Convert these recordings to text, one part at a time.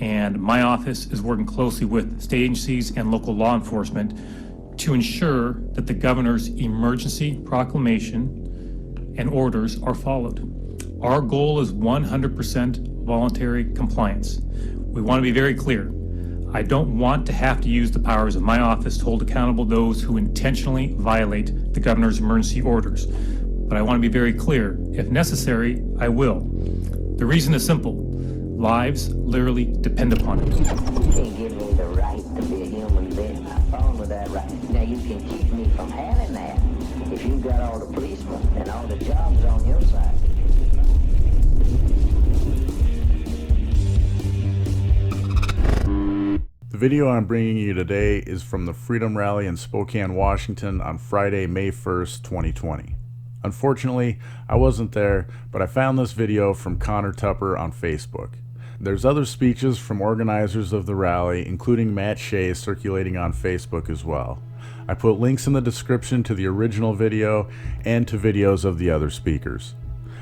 and my office is working closely with state agencies and local law enforcement to ensure that the governor's emergency proclamation and orders are followed. Our goal is 100% voluntary compliance. We want to be very clear. I don't want to have to use the powers of my office to hold accountable those who intentionally violate the governor's emergency orders. But I want to be very clear. If necessary, I will. The reason is simple. Lives literally depend upon it. You can't give me the right to be a human being. I'm fine with that right. Now you can keep me from having that if you've got all the policemen and all the jobs on your side. The video I'm bringing you today is from the Freedom Rally in Spokane, Washington on Friday, May 1st, 2020. Unfortunately, I wasn't there, but I found this video from Connor Tupper on Facebook. There's other speeches from organizers of the rally, including Matt Shea, circulating on Facebook as well. I put links in the description to the original video and to videos of the other speakers.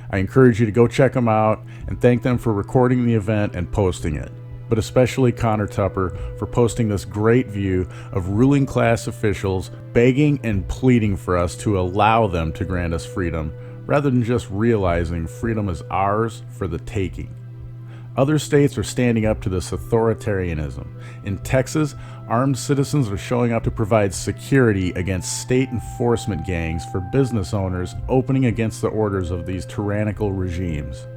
I encourage you to go check them out and thank them for recording the event and posting it, but especially Connor Tupper for posting this great view of ruling class officials begging and pleading for us to allow them to grant us freedom, rather than just realizing freedom is ours for the taking. Other states are standing up to this authoritarianism. In Texas, armed citizens are showing up to provide security against state enforcement gangs for business owners opening against the orders of these tyrannical regimes.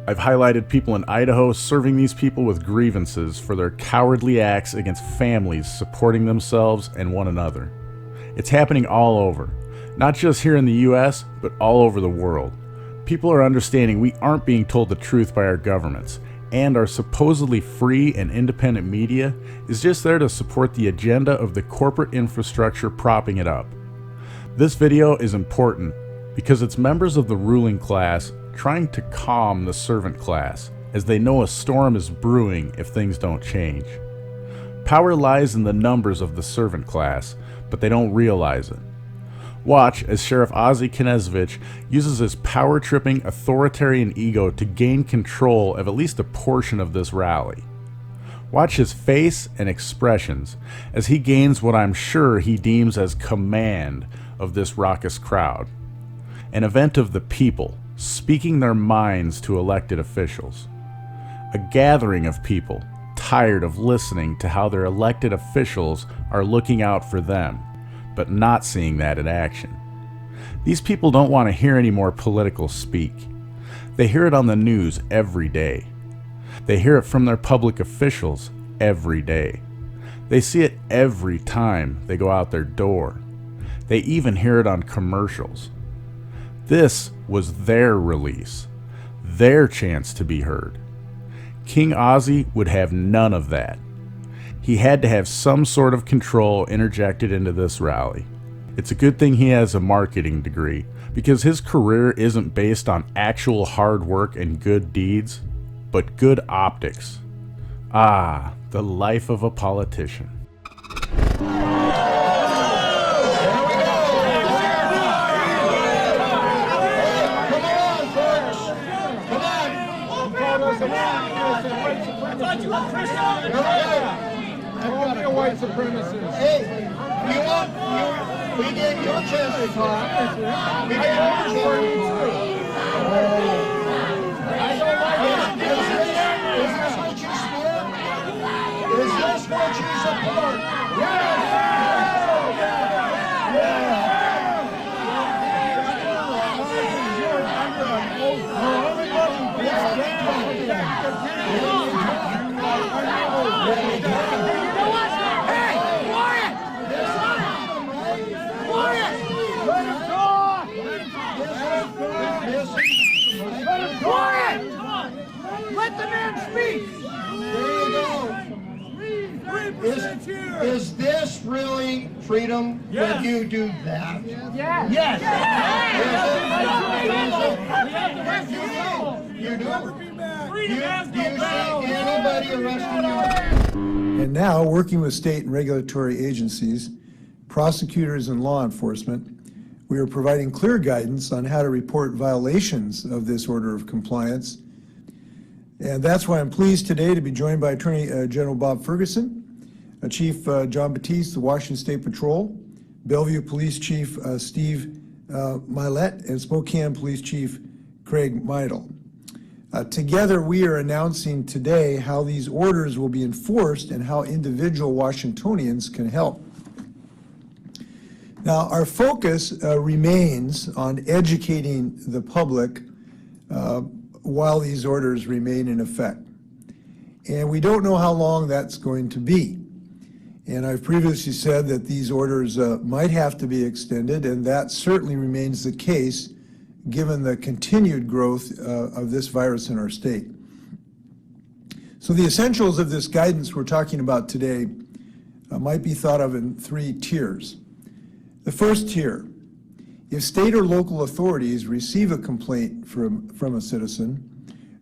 I've highlighted people in Idaho serving these people with grievances for their cowardly acts against families supporting themselves and one another. It's happening all over, not just here in the US, but all over the world. People are understanding we aren't being told the truth by our governments, and our supposedly free and independent media is just there to support the agenda of the corporate infrastructure propping it up. This video is important because it's members of the ruling class trying to calm the servant class, as they know a storm is brewing if things don't change. Power lies in the numbers of the servant class, but they don't realize it. Watch as Sheriff Ozzie Knezovich uses his power-tripping authoritarian ego to gain control of at least a portion of this rally. Watch his face and expressions as he gains what I'm sure he deems as command of this raucous crowd. An event of the people, speaking their minds to elected officials. A gathering of people tired of listening to how their elected officials are looking out for them, but not seeing that in action. These people don't want to hear any more political speak. They hear it on the news every day. They hear it from their public officials every day. They see it every time they go out their door. They even hear it on commercials. This was their release, their chance to be heard. King Ozzie would have none of that. He had to have some sort of control interjected into this rally. It's a good thing he has a marketing degree, because his career isn't based on actual hard work and good deeds, but good optics. Ah, the life of a politician. White supremacists. Hey, we did your chest talk. We did your chest. I don't like it. Is this what you support? Is this what you support? Let the man speak! There you go. Is this really freedom when you do that? Yes. Yes. Yes. You do? Do you see anybody arresting you? And now, working with state and regulatory agencies, prosecutors and law enforcement, we are providing clear guidance on how to report violations of this order of compliance. And that's why I'm pleased today to be joined by Attorney General Bob Ferguson, Chief John Batiste, the Washington State Patrol, Bellevue Police Chief Steve Milet, and Spokane Police Chief Craig Meidel. Together, we are announcing today how these orders will be enforced and how individual Washingtonians can help. Now, our focus remains on educating the public while these orders remain in effect. And we don't know how long that's going to be. And I've previously said that these orders might have to be extended, and that certainly remains the case given the continued growth of this virus in our state. So the essentials of this guidance we're talking about today might be thought of in 3 tiers. The first tier: if state or local authorities receive a complaint from a citizen,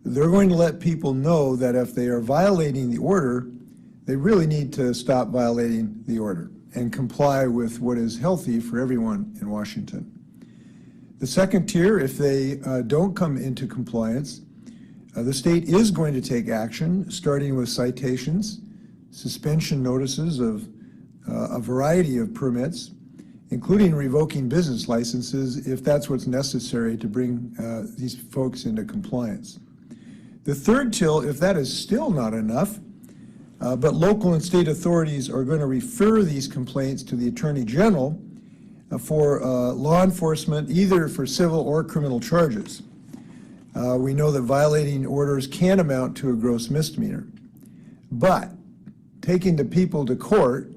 they're going to let people know that if they are violating the order, they really need to stop violating the order and comply with what is healthy for everyone in Washington. The second tier: if they don't come into compliance, the state is going to take action, starting with citations, suspension notices of a variety of permits, including revoking business licenses if that's what's necessary to bring these folks into compliance. The third tier, if that is still not enough, but local and state authorities are going to refer these complaints to the Attorney General for law enforcement, either for civil or criminal charges. We know that violating orders can amount to a gross misdemeanor, but taking the people to court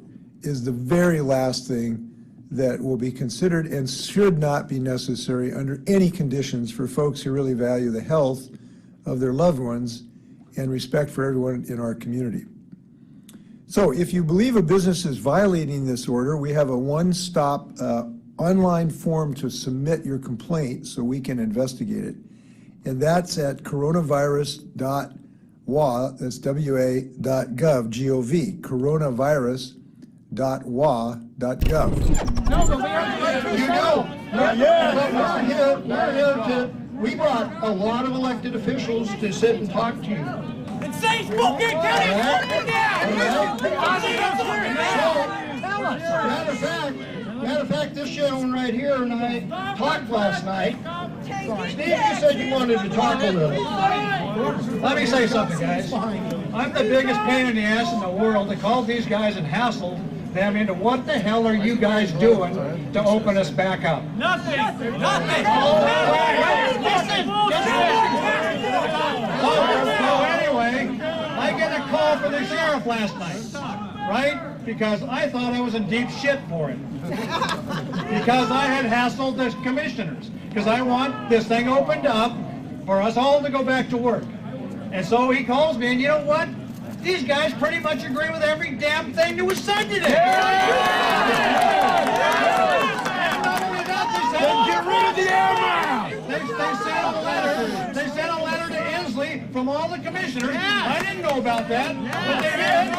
is the very last thing that will be considered and should not be necessary under any conditions for folks who really value the health of their loved ones and respect for everyone in our community. So if you believe a business is violating this order, we have a one-stop online form to submit your complaint so we can investigate it. And that's at coronavirus.wa, that's wa.gov, G-O-V, coronavirus.wa.gov. You know, we brought a lot of elected officials to sit and talk to you. And say Spokane County is running down! Matter of fact, this gentleman right here and I talked last night. Steve, you said you wanted to talk a little. Let me say something, guys. I'm the biggest pain in the ass in the world that called these guys and hassled them into what the hell are you guys doing to open us back up? Nothing! Nothing! So anyway, I get a call from the sheriff last night, right? Because I thought I was in deep shit for it. Because I had hassled the commissioners. Because I want this thing opened up for us all to go back to work. And so he calls me, and you know what? These guys pretty much agree with every damn thing that was said today. And not only that, Get rid of the air mile! they sent a letter to Inslee from all the commissioners. I didn't know about that, but they did.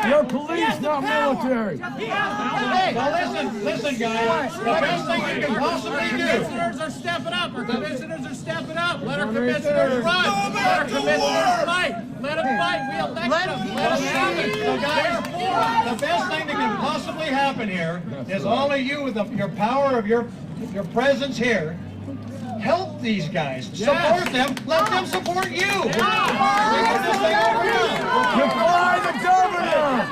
You're police, not military. Well, listen, guys. The best thing you can possibly do. Commissioners are stepping up. Our commissioners are stepping up. Let our commissioners run. Let our commissioners fight. Let them fight. We elect them. Let them have it. So guys, the best thing that can possibly happen here is all of you with your power of your presence here. Help these guys. Support them. Let them support you. Defy the governor!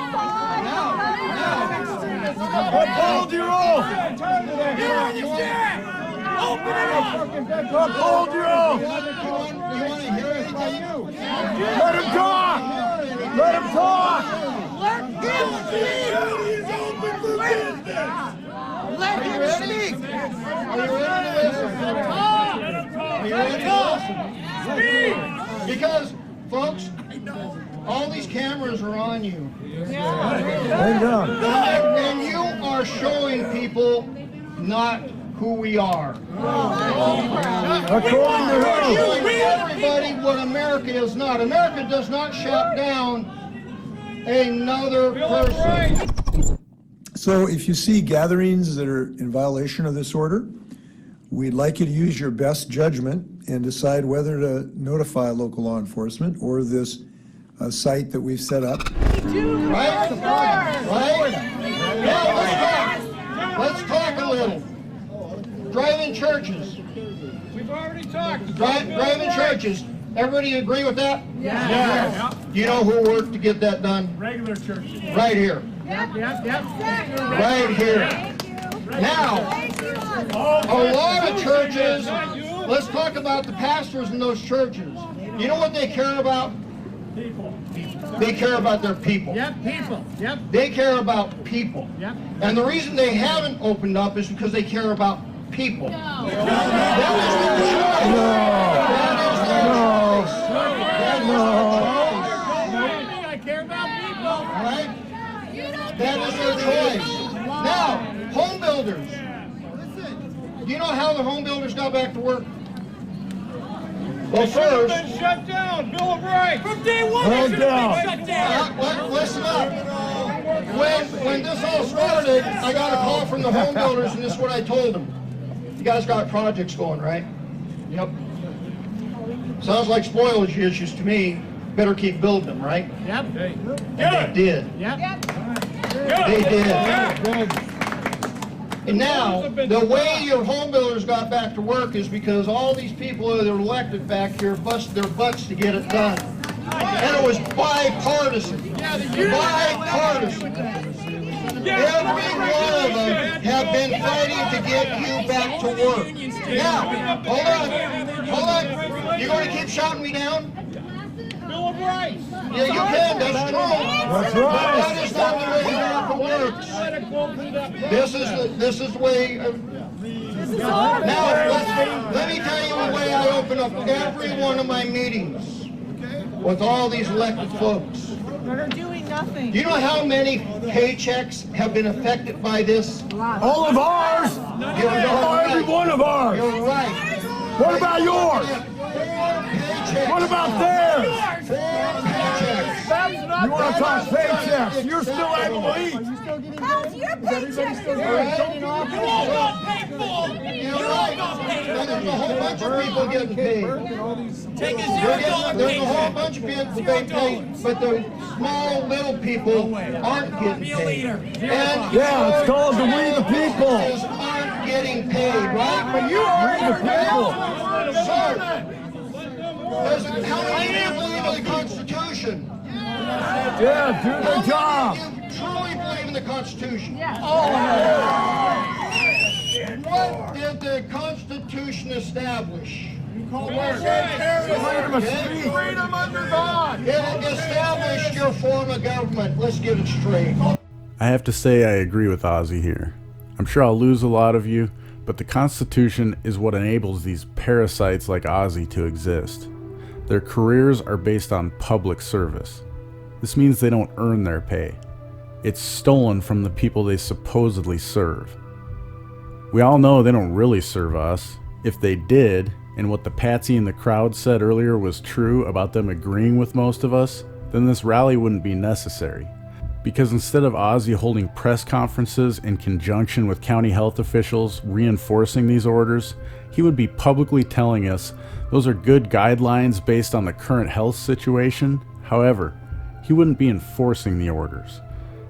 Uphold your oath! Open it up! Uphold your oath! You want to hear it from you? Let him talk! Let him talk! Let him speak! Let him speak! Are you ready to listen? Are you ready to listen? Because, folks, all these cameras are on you. Hang on. And you are showing people not who we are. According to You're who? showing everybody what America is not. America does not shut down another person. So if you see gatherings that are in violation of this order, we'd like you to use your best judgment and decide whether to notify local law enforcement or this site that we've set up. Right? Right? Yeah, let's talk a little. Drive-in churches. We've already talked. Drive-in churches. Everybody agree with that? Yeah. Do you know who worked to get that done? Regular churches. Right here. Yep. Right here. Now, a lot of churches, let's talk about the pastors in those churches. You know what they care about? People. They care about their people. Yep, people. Yep. They care about people. Yep. And the reason they haven't opened up is because they care about people. That I care about people. Right? That is their choice. Now, home builders. Do you know how the home builders got back to work? Well, first, Been shut down. Bill of Rights. From day one, they should have been shut down. listen up. When this all started, I got a call from the home builders, and this is what I told them. You guys got projects going, right? Yep. Sounds like spoilage issues to me. Better keep building them, right? Yep. And they did. Yep. They did. And now, the way your home builders got back to work is because all these people that are elected back here busted their butts to get it done. And it was bipartisan. Bipartisan. Every one of them have been fighting to get you back to work. Now, hold on. You going to keep shouting me down? Bill of Rights. Yeah, you can, that's true. That's right. But that is not the way America works. This is the way. Now, let me tell you the way I open up every one of my meetings with all these elected folks. They're doing nothing. Do you know how many paychecks have been affected by this? All of ours! Every one of ours! You're right. What about yours? What about theirs? You want to talk paychecks? You're still able to eat. How's your paycheck? You're right. And there's a whole bunch of people getting paid. Take a There's a whole bunch of people getting paid, but the small little people aren't getting paid. And Yeah, it's called the We the People. aren't getting paid, right? But you We the People. How many of you believe in the Constitution? Yeah, do How their many job. of you truly believe in the Constitution? What did the Constitution establish? Freedom of speech. Freedom under God. It established your form of government. Let's get it straight. I have to say I agree with Ozzy here. I'm sure I'll lose a lot of you, but the Constitution is what enables these parasites like Ozzy to exist. Their careers are based on public service. This means they don't earn their pay. It's stolen from the people they supposedly serve. We all know they don't really serve us. If they did, and what the patsy in the crowd said earlier was true about them agreeing with most of us, then this rally wouldn't be necessary. Because instead of Ozzy holding press conferences in conjunction with county health officials reinforcing these orders, he would be publicly telling us those are good guidelines based on the current health situation. However, he wouldn't be enforcing the orders.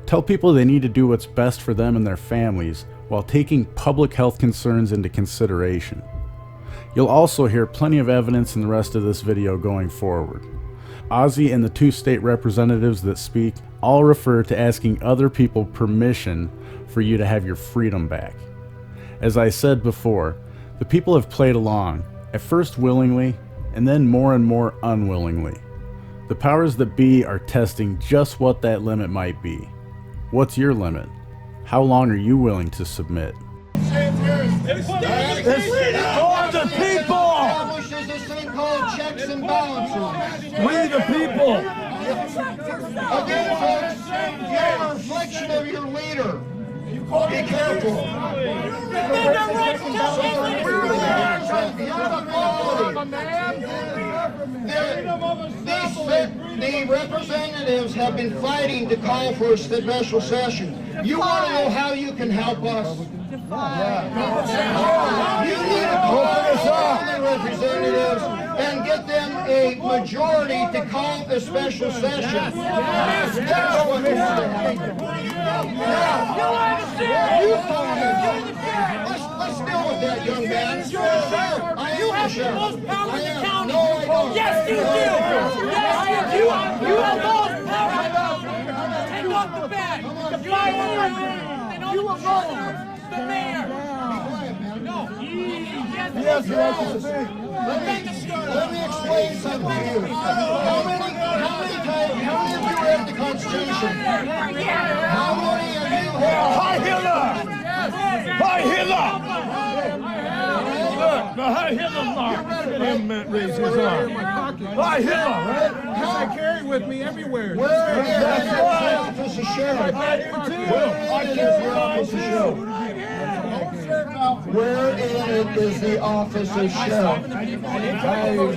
Tell people they need to do what's best for them and their families while taking public health concerns into consideration. You'll also hear plenty of evidence in the rest of this video going forward. Ozzy and the two state representatives that speak all refer to asking other people permission for you to have your freedom back. As I said before, the people have played along, at first willingly, and then more and more unwillingly. The powers that be are testing just what that limit might be. What's your limit? How long are you willing to submit? It's for the people! Establishes this thing called checks and balances. We the people! Again, folks, you're a reflection of your leader. Be careful. The representatives have been fighting to call for a special session. You want to know how you can help us? You need to call the representatives and get them a majority to call a special session. That's what we want. Now, you told me. Let's deal with that, young man. You have the most power in the county. No, I don't. Yes, you do. Yes, you do. You have most power in the county. Take off the badge. You fire the president and all the governors, the mayor. No. Yes, Let me explain something to you. How many of you read the Constitution? How many of you have? Hi, Hitler! Hi, Hitler! Look, now, hi, Hitler! Him raise his arm. Hi, Hitler, right? I carry it with me everywhere. Where is the office of sheriff? I do too. I carry mine too. Where in it is the office of sheriff?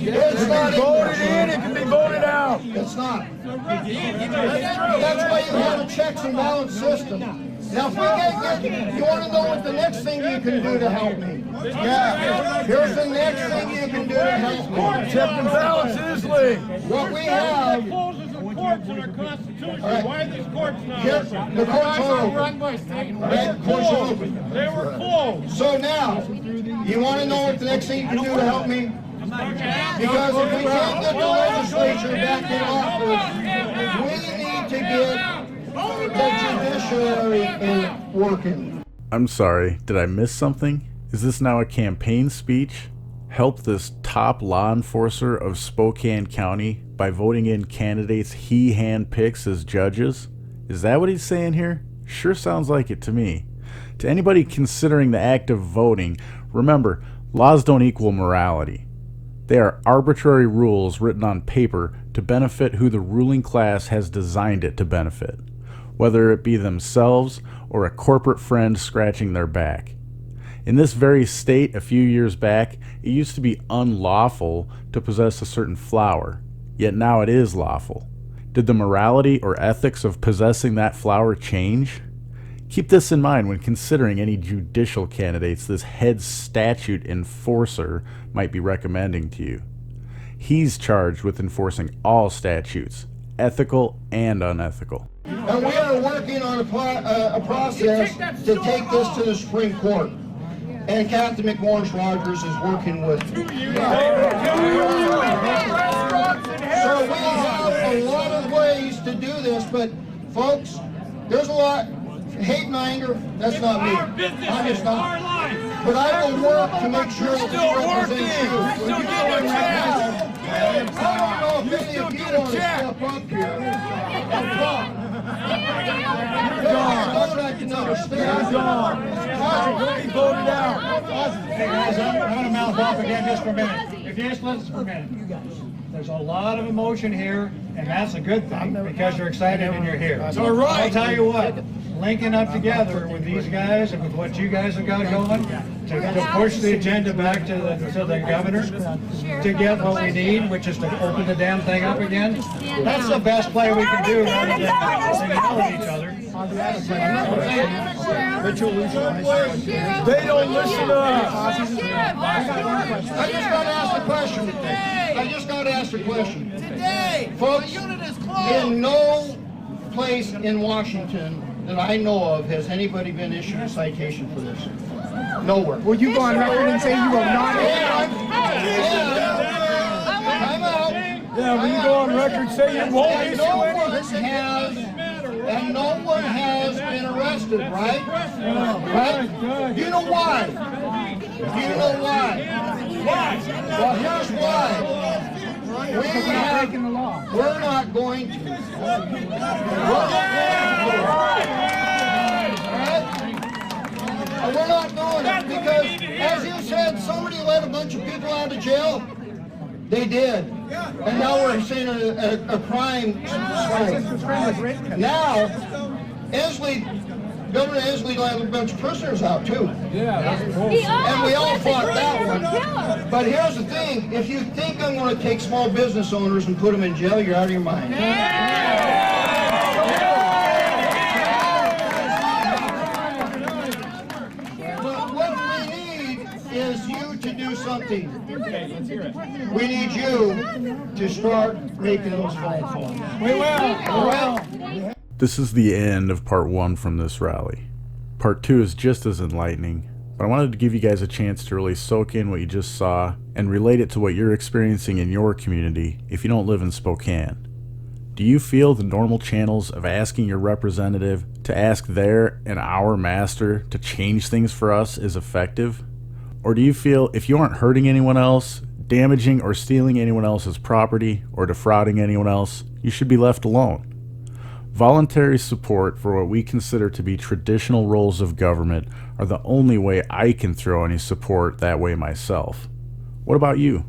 It's not Voted in, it can be voted out. It's not. That's why you have a checks and balance system. Now, if we get you want to know what the next thing you can do to help me? Yeah. Here's the next thing you can do to help me. Check and balance easily. What we have. Clauses of courts in our Constitution. Right. Why are these courts not Here, open? the courts are open. Run by state and Right, the courts are open. They were closed. So now, you want to know what the next thing you can do to help me? Because if we can't get the legislature back in office, we need to get the judiciary in working. I'm sorry, did I miss something? Is this now a campaign speech? Help this top law enforcer of Spokane County by voting in candidates he handpicks as judges? Is that what he's saying here? Sure sounds like it to me. To anybody considering the act of voting, remember, laws don't equal morality. They are arbitrary rules written on paper to benefit who the ruling class has designed it to benefit, whether it be themselves or a corporate friend scratching their back. In this very state a few years back, it used to be unlawful to possess a certain flower, yet now it is lawful. Did the morality or ethics of possessing that flower change? Keep this in mind when considering any judicial candidates this head statute enforcer might be recommending to you. He's charged with enforcing all statutes, ethical and unethical. And we are working on a process to take this to the Supreme Court. And Captain McMorris Rogers is working with me. So we have a lot of ways to do this, but folks, there's a lot. Hate and anger, that's not me. I'm just not. But I will work to make sure that we represent you. Still getting a check. I don't know if any of you want to step up here and talk. I can understand. He voted out. Hey guys, I'm going to mouth off again just for a minute. If you just listen for a minute. There's a lot of emotion here, and that's a good thing because you're excited and you're here. That's all right. I'll tell you what, linking up together with these guys and with what you guys have got going to push the agenda back to the governor to get what we need, which is to open the damn thing up again. That's the best play we can do rather than yell at each other. They don't listen to us. I just got to ask a question. I just got to ask a question. Today, Folks, the unit is closed. in no place in Washington that I know of has anybody been issued a citation for this. Nowhere. Will you go on record and say you will not? I'm out. Yeah, will you go on record and say you won't And issue no any? one has been arrested, right? Right? Do you know why? Do you know why? Well, here's why. We're not going to. And we're not doing it because, as you said, somebody let a bunch of people out of jail. They did. And now we're seeing a crime spike. Now, Governor Inslee let a bunch of prisoners out too. And we all fought that one. But here's the thing, if you think I'm going to take small business owners and put them in jail, you're out of your mind. safety. We need you to start making those phone calls. We will. This is the end of part 1 from this rally. Part 2 is just as enlightening, but I wanted to give you guys a chance to really soak in what you just saw and relate it to what you're experiencing in your community if you don't live in Spokane. Do you feel the normal channels of asking your representative to ask their and our master to change things for us is effective? Or do you feel if you aren't hurting anyone else, damaging or stealing anyone else's property, or defrauding anyone else, you should be left alone? Voluntary support for what we consider to be traditional roles of government are the only way I can throw any support that way myself. What about you?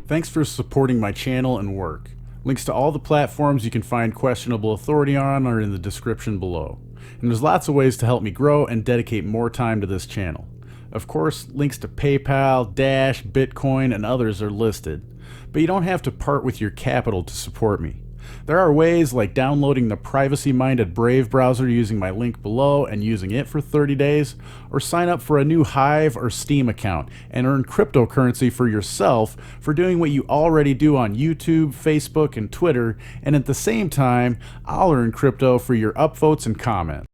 Thanks for supporting my channel and work. Links to all the platforms you can find questionable authority on are in the description below. And there's lots of ways to help me grow and dedicate more time to this channel. Of course, links to PayPal, Dash, Bitcoin, and others are listed. But you don't have to part with your capital to support me. There are ways like downloading the privacy-minded Brave browser using my link below and using it for 30 days, or sign up for a new Hive or Steam account and earn cryptocurrency for yourself for doing what you already do on YouTube, Facebook, and Twitter, and at the same time, I'll earn crypto for your upvotes and comments.